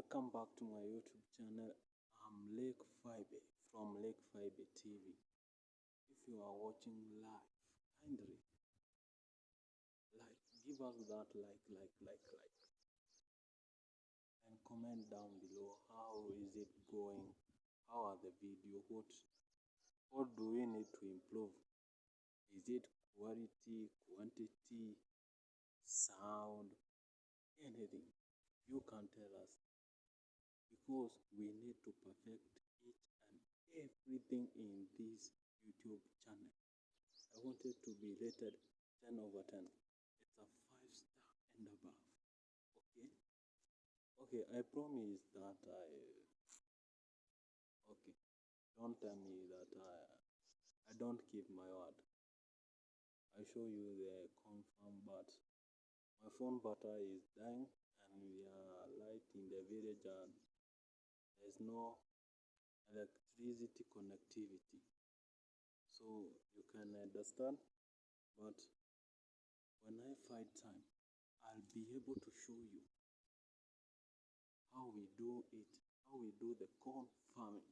Welcome back to my YouTube channel. I'm Lake Fibe from Lake Fibe TV. If you are watching live, kindly give us that like, and comment down below how is it going, how are the video, what do we need to improve? Is it quality, quantity, sound, anything? You can tell us, because we need to perfect each and everything in this YouTube channel. I want it to be rated 10 over 10. It's a 5-star and above. Okay? Okay, I promise that okay. Don't tell me that I don't keep my word. I show you the confirm, but my phone battery is dying and we are light in the village and there's no electricity connectivity, so you can understand. But when I find time, I'll be able to show you how we do it, how we do the corn farming.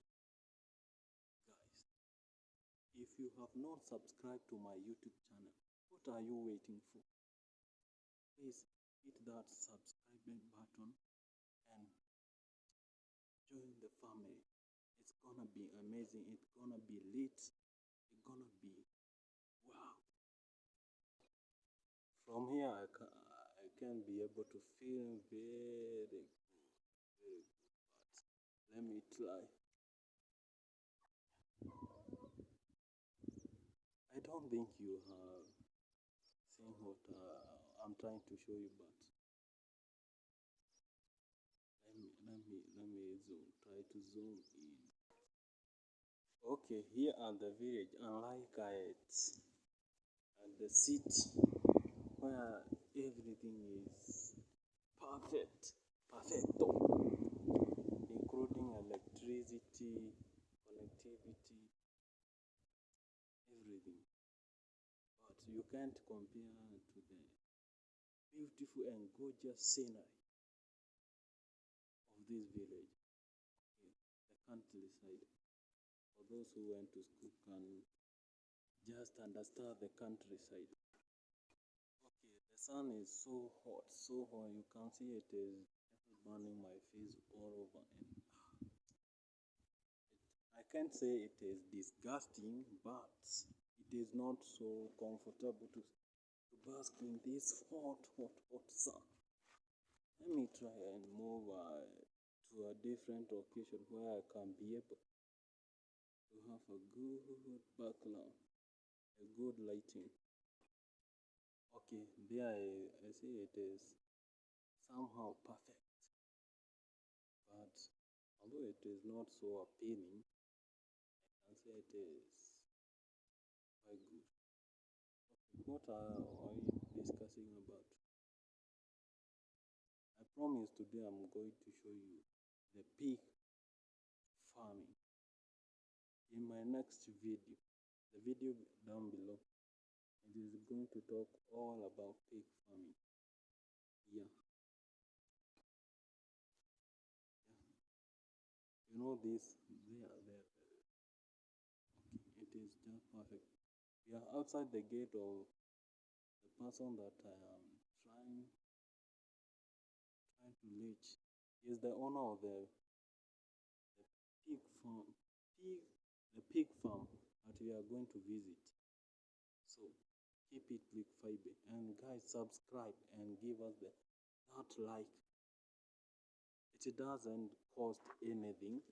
Guys, if you have not subscribed to my YouTube channel, what are you waiting for? Please hit that subscribe button and join the family. It's gonna be amazing. It's gonna be lit. It's gonna be wow. From here, I can be able to feel very good, very good. But let me try. I don't think you have seen what I'm trying to show you, but let me zoom. Try to zoom in. Okay, here are the village, unlike at the city, where everything is perfecto, including electricity, connectivity, everything. But you can't compare to the beautiful and gorgeous scenery of this village. Okay, the countryside. For those who went to school can just understand the countryside. Okay, the sun is so hot, so hot. You can see it is burning my face all over, and I can't say it is disgusting, but it is not so comfortable to bask in this hot sun. Let me try and move to a different location where I can be able to have a good background, a good lighting. Okay, there I see it is somehow perfect, but although it is not so appealing, I can say it is quite good. Okay, what are we discussing about? I promise today I'm going to show you the pig farming. In my next video, the video down below, it is going to talk all about pig farming. Yeah. You know this, there. It is just perfect. We are outside the gate of the person that I am trying to reach. He is the owner of the pig farm, the pig farm that we are going to visit. So keep it Lake Fibe, and guys, subscribe and give us that like. It doesn't cost anything.